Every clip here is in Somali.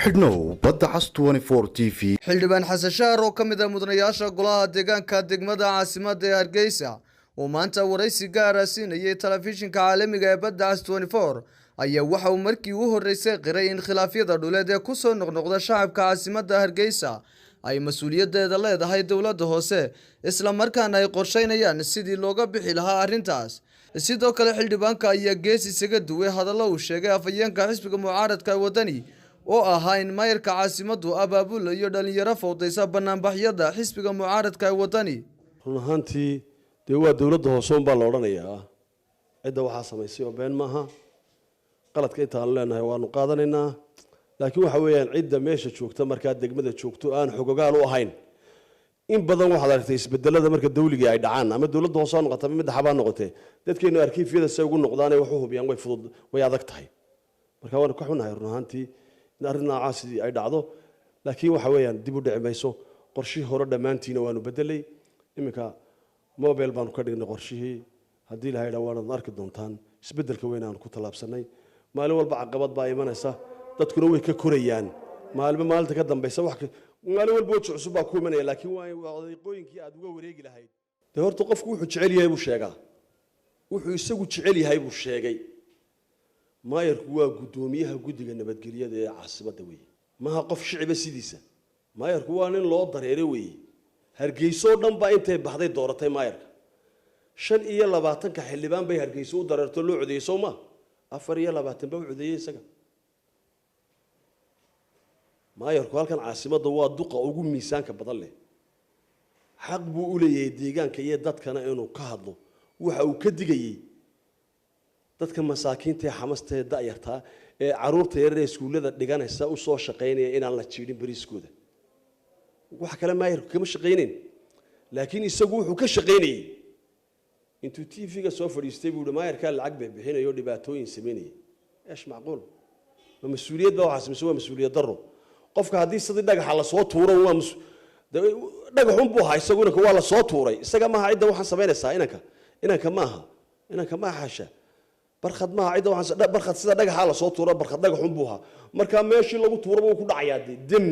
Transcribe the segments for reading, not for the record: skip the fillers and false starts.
xidhnow badda cas 24 TV xildhibaan xasan shaar oo kamid ah mudanayaasha golaha deegaanka degmada caasimadda ee Hargeysa oo maanta waraysi gaar ah siinayay telefishinka caalamiga ee badda cas 24 ayaa waxa uu markii ugu horeysay qiray in khilaafyada dhuleed ee ku soo noqnoqda shacabka caasimadda Hargeysa ay mas'uuliyadeeda leedahay dawladda hoose isla markaana ay qorsheynayaan sidii looga bixi lahaa arrintaas sidoo kale xildhibaanka ayaa gees isaga duway hadallo uu sheegay afayeenka xisbiga mucaaradka wadani oo ahaa in mayrka caasimaddu abaabul iyo dhalinyaro fowdaysa banaanbaxyada xisbiga mucaaradka wadani runaantii waa dawladda hoose baa la oranayaa cidda waxa samaysay oo been maaha qaladka inta aan leenahay waanu qaadanaynaa laakiin waxa weeyaan cidda meesha joogta marka degmada joogto aan xogogaal u ahayn in badan waxa la arkay isbedelada marka dawliga ay dhacaan ama dawladda hoose noqoto mid xabaan noqotay dadkeenu arkiifyada say ugu noqdaan wax u hubiyaan way fudud way adag tahay marka waan ka xunahay runaantii in arrinta caasi ay dhacdo laakiin waxa weeyaan dib u dhicmayso qorshihii hore dhamaantiina waanu bedelay iminka mobile baanu ka dhignay qorshihii haddii la hayraa waana arki doontaan isbedelka weyn aan ku talaabsanay maalin walba caqabad baa imanaysa dadkuna way ka korayaan maalinta ka dambaysa wax maalin walba wajh cusub baa ku imanaya laakiin waa adeeqooyinkii aad uga wareegi lahayd horta qofku wuxuu jecel yahay buu sheegaa wuxuu isagu jecel yahay buu sheegay maayarku waa gudoomiyaha guddiga nabadgelyada ee caasimadda weeye maaha qof shicib sidiisa maayarku waa nin loo dareeray weeye Hargeysa dhan baa intay baxday dooratay maayarka 25 xildhibaan bay Hargeysa u dareerto loo codeeyay Soomaa 24 baa u codeeyay isaga maayarku halkan caasimadda waa duqa ugu miisaanka badan leh xaq buu u leeyahay deegaanka iyo dadkana inuu ka hadlo waxa uu ka digayay dadka masaakiinta ee xamasta ee da'yarta ee caruurta yar ee iskuulada dhiganaysa u soo shaqeynaya inaan la jiidin bariiskooda wax kale maayarku kama shaqeyneen laakiin isagu wuxuu ka shaqeynayay intuu TV-ga soo fadhiistay buu maayarka lacag bixinayo dhibaatooyin sameynayay eesh macquul ma mas'uuliyad baa waxa sameeyay waa mas'uuliyad darro qofka haddii sidii dhagaxa la soo tuuro waa dhagaxun buu ahaa isaguna waa la soo tuuray isaga maaha cidda waxaan sameynaysaa inanka maaha xasha barkhad maaha cidda waxaan barkhad sida dhagaxa la soo tuuro barkhad dhagaxun buu ahaa marka meeshii lagu tuuro uu ku dhacayaa dim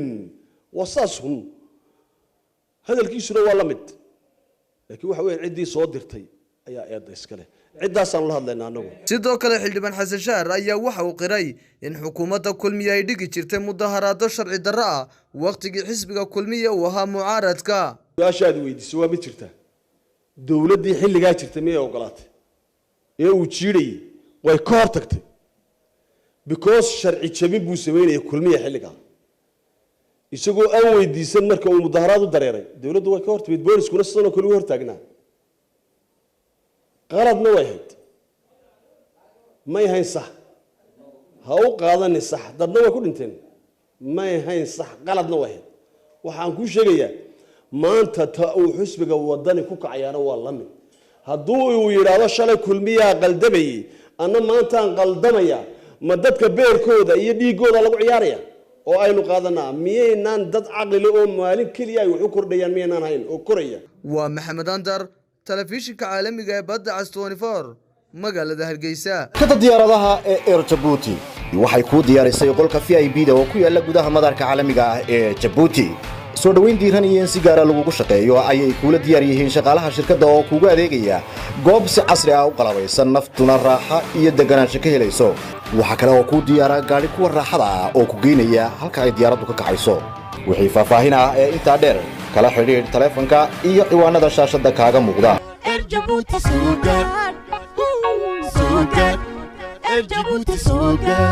wasaasun hadalkiisuna waa la mid laakiin waxa weeyaan ciddii soo dirtay ayaa eeday iska leh cidaasaan la hadlaynaa anagu sidoo kale xildhibaan xasan shaar ayaa waxa uu qiray in xukuumadda kulmiye ay dhigi jirtay mudaharaado sharci darro ah waqtigii xisbiga kulmiye uu ahaa mucaaradka su'aashaad weydiisay waa mid jirta dawladdii xilligaa jirtay miyay ogolaatay ee uu jiiray way ka hortagtay because sharci jabin buu sameeyay kulmiye xilligaa isagoo aan weydiisan marka uu mudaharaad u dareeray dawladdu way ka hortagtay booliskuna sidoo kale u hortaagnaa qaladna way hayd may hayn sax ha u qaadanin sax dadna way ku dhinteen may hayn sax qaladna way hayd waxaan ku sheegayaa maanta ta uu xisbiga wadani ku kacayaana waa la mid hadduu uu yiraahdo shalay kulmiyaa qaldamayay anna maanta aan qaldamaya ma dadka beerkooda iyo dhiigooda lagu ciyaaraya oo aynu qaadanaa miyeynaan dad caqli oo maalin kaliya ay wax u kordhayaan miyeynaan hayn oo koraya waa maxamed andar telefishinka caalamiga ee badda cas 24 magaalada Hargeysa kada diyaaradaha ee Air Djibouti waxay ku diyaarisay qolka VIP-da oo ku yaala gudaha madaarka caalamiga ah ee Djibouti soo dhaweyn diiran iyo si gaar ah lagu shaqeeyo ayay kula diyaar yihiin shaqaalaha shirkadda oo kugu adeegaya goob si casri ah u qalabaysan naftuna raaxa iyo deganaansho ka helayso waxa kale oo ku diyaara gaari kuwa raaxada ah oo ku geynaya halka ay diyaaraddu ka kacayso wixii faahfaahin ah ee inta dheer kala xiriir telefoonka iyo ciwaanada shaashada kaaga muuqda Djibouti sugar Djibouti sugar